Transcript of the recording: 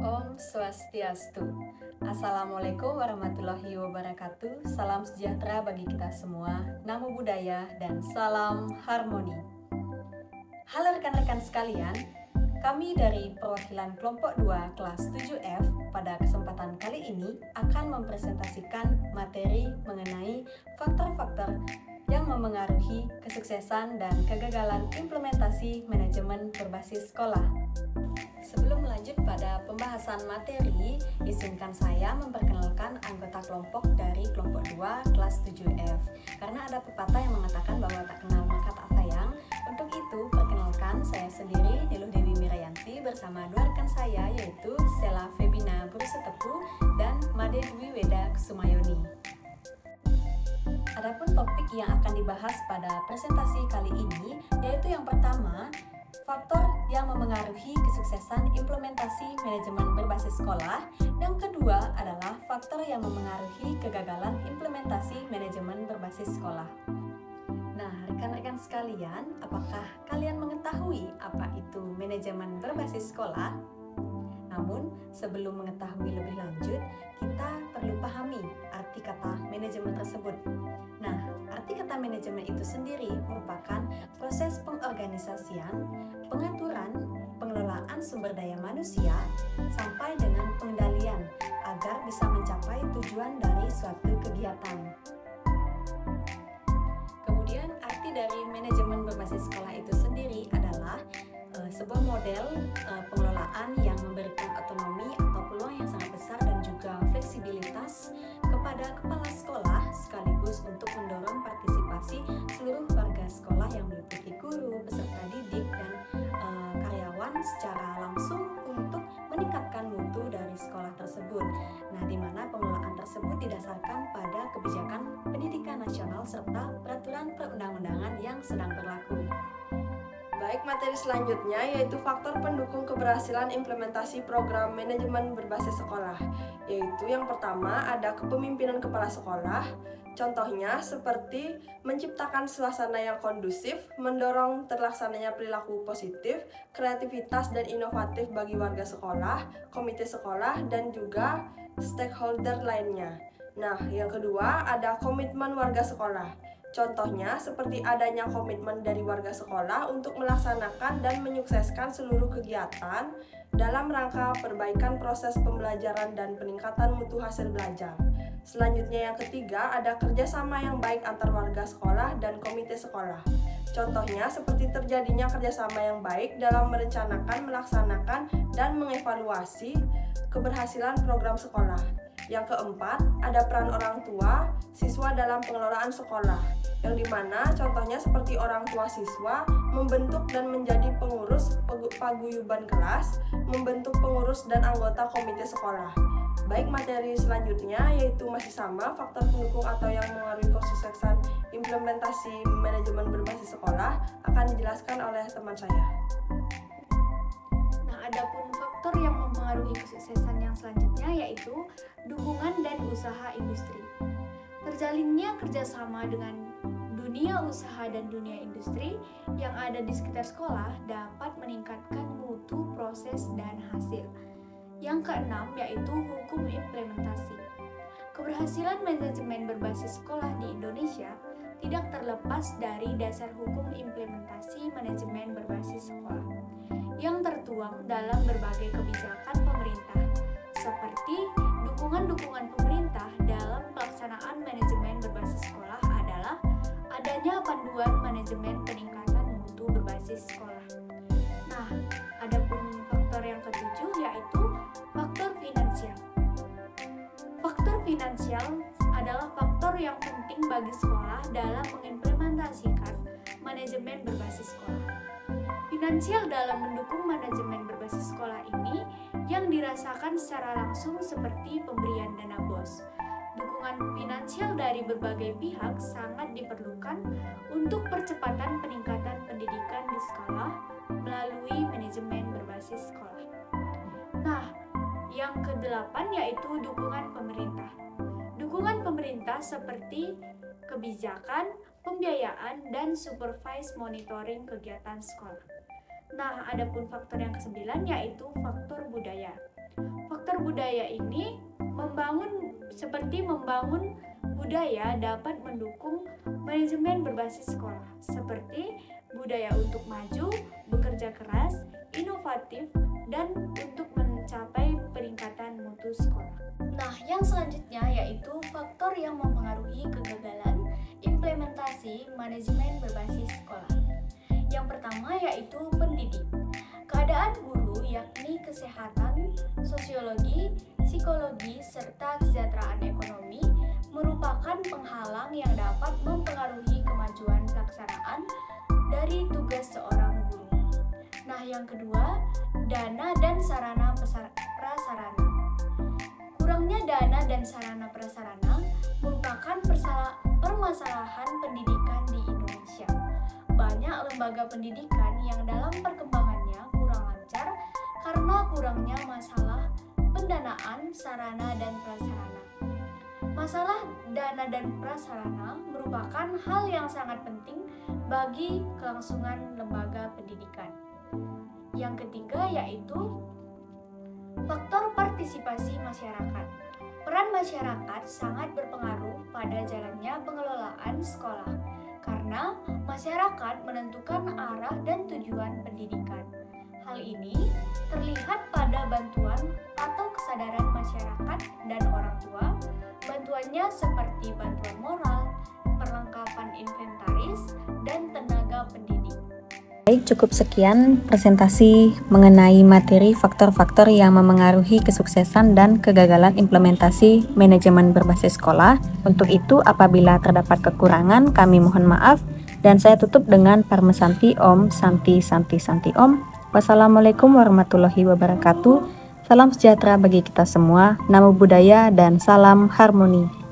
Om Swastiastu. Assalamualaikum warahmatullahi wabarakatuh. Salam sejahtera bagi kita semua. Namo Buddhaya dan salam harmoni. Halo rekan-rekan sekalian, kami dari perwakilan kelompok 2 kelas 7F pada kesempatan kali ini akan mempresentasikan materi mengenai faktor-faktor yang memengaruhi kesuksesan dan kegagalan implementasi manajemen berbasis sekolah. Sebelum lanjut pada pembahasan materi, izinkan saya memperkenalkan anggota kelompok dari kelompok 2 kelas 7F. Karena ada pepatah yang mengatakan bahwa tak kenal maka tak sayang. Untuk itu, perkenalkan saya sendiri, Niluh Dewi Mirayanti, bersama dua rekan saya yaitu Sela Febina Burusetepu dan Made Dwi Weda Kusumayoni. Adapun topik yang akan dibahas pada presentasi kali ini yaitu yang pertama, faktor yang memengaruhi kesuksesan implementasi manajemen berbasis sekolah. Yang kedua adalah faktor yang memengaruhi kegagalan implementasi manajemen berbasis sekolah. Nah, rekan-rekan sekalian, apakah kalian mengetahui apa itu manajemen berbasis sekolah? Namun, sebelum mengetahui lebih lanjut, kita perlu pahami arti kata manajemen tersebut. Nah, arti kata manajemen itu sendiri merupakan proses pengorganisasian, pengaturan, pengelolaan sumber daya manusia, sampai dengan pengendalian agar bisa mencapai tujuan dari suatu kegiatan. Kemudian, arti dari manajemen berbasis sekolah itu sendiri adalah sebuah model pengelolaan yang memberikan otonomi atau peluang yang sangat besar dan juga fleksibilitas kepada kepala sekolah sekaligus untuk mendorong partisipasi seluruh warga sekolah yang meliputi guru, peserta didik, dan karyawan secara langsung untuk meningkatkan mutu dari sekolah tersebut. Nah, di mana pengelolaan tersebut didasarkan pada kebijakan pendidikan nasional serta peraturan perundang-undangan yang sedang berlaku. Baik, materi selanjutnya yaitu faktor pendukung keberhasilan implementasi program manajemen berbasis sekolah. Yaitu yang pertama ada kepemimpinan kepala sekolah. Contohnya seperti menciptakan suasana yang kondusif, mendorong terlaksananya perilaku positif, kreativitas dan inovatif bagi warga sekolah, komite sekolah, dan juga stakeholder lainnya. Nah, yang kedua ada komitmen warga sekolah. Contohnya seperti adanya komitmen dari warga sekolah untuk melaksanakan dan menyukseskan seluruh kegiatan dalam rangka perbaikan proses pembelajaran dan peningkatan mutu hasil belajar. Selanjutnya yang ketiga ada kerjasama yang baik antar warga sekolah dan komite sekolah. Contohnya seperti terjadinya kerjasama yang baik dalam merencanakan, melaksanakan, dan mengevaluasi keberhasilan program sekolah. Yang keempat, ada peran orang tua siswa dalam pengelolaan sekolah, yang dimana contohnya seperti orang tua siswa membentuk dan menjadi pengurus paguyuban kelas, membentuk pengurus dan anggota komite sekolah. Baik, materi selanjutnya yaitu masih sama, faktor pendukung atau yang mengaruhi kesuksesan implementasi manajemen berbasis sekolah akan dijelaskan oleh teman saya. Adapun faktor yang mempengaruhi kesuksesan yang selanjutnya yaitu dukungan dan usaha industri. Terjalinnya kerjasama dengan dunia usaha dan dunia industri yang ada di sekitar sekolah dapat meningkatkan mutu proses dan hasil. Yang keenam yaitu hukum implementasi. Keberhasilan manajemen berbasis sekolah di Indonesia tidak terlepas dari dasar hukum implementasi manajemen berbasis sekolah yang tertuang dalam berbagai kebijakan pemerintah, seperti dukungan-dukungan pemerintah dalam pelaksanaan manajemen berbasis sekolah adalah adanya panduan manajemen peningkatan mutu berbasis sekolah. Nah, adapun faktor yang ketujuh yaitu faktor finansial. Faktor finansial adalah faktor yang penting bagi sekolah dalam mengimplementasikan manajemen berbasis sekolah. Finansial dalam mendukung manajemen berbasis sekolah ini yang dirasakan secara langsung seperti pemberian dana BOS. Dukungan finansial dari berbagai pihak sangat diperlukan untuk percepatan peningkatan pendidikan di sekolah melalui manajemen berbasis sekolah. Nah, yang kedelapan yaitu dukungan pemerintah. Dukungan pemerintah seperti kebijakan, pembiayaan, dan supervise monitoring kegiatan sekolah. Nah, adapun faktor yang kesembilan yaitu faktor budaya. Faktor budaya ini membangun budaya dapat mendukung manajemen berbasis sekolah, seperti budaya untuk maju, bekerja keras, inovatif, dan untuk mencapai peningkatan mutu sekolah. Nah, yang selanjutnya yaitu faktor yang mempengaruhi kegagalan implementasi manajemen berbasis sekolah. Yang pertama yaitu pendidik. Keadaan guru yakni kesehatan, sosiologi, psikologi, serta kesejahteraan ekonomi merupakan penghalang yang dapat mempengaruhi kemajuan pelaksanaan dari tugas seorang guru. Nah, yang kedua, dana dan sarana prasarana. Kurangnya dana dan sarana prasarana merupakan permasalahan pendidikan di Indonesia. Banyak lembaga pendidikan yang dalam perkembangannya kurang lancar karena kurangnya masalah pendanaan sarana dan prasarana. Masalah dana dan prasarana merupakan hal yang sangat penting bagi kelangsungan lembaga pendidikan. Yang ketiga yaitu faktor partisipasi masyarakat. Peran masyarakat sangat berpengaruh pada jalannya pengelolaan sekolah karena masyarakat menentukan arah dan tujuan pendidikan. Hal ini terlihat pada bantuan atau kesadaran masyarakat dan orang tua. Bantuannya seperti bantuan moral, perlengkapan inventaris, dan tenaga pendidik. Baik, cukup sekian presentasi mengenai materi faktor-faktor yang memengaruhi kesuksesan dan kegagalan implementasi manajemen berbasis sekolah. Untuk itu, apabila terdapat kekurangan, kami mohon maaf. Dan saya tutup dengan Parmesanti Om Santi Santi Santi Om. Wassalamualaikum warahmatullahi wabarakatuh. Salam sejahtera bagi kita semua, namo buddhaya dan salam harmoni.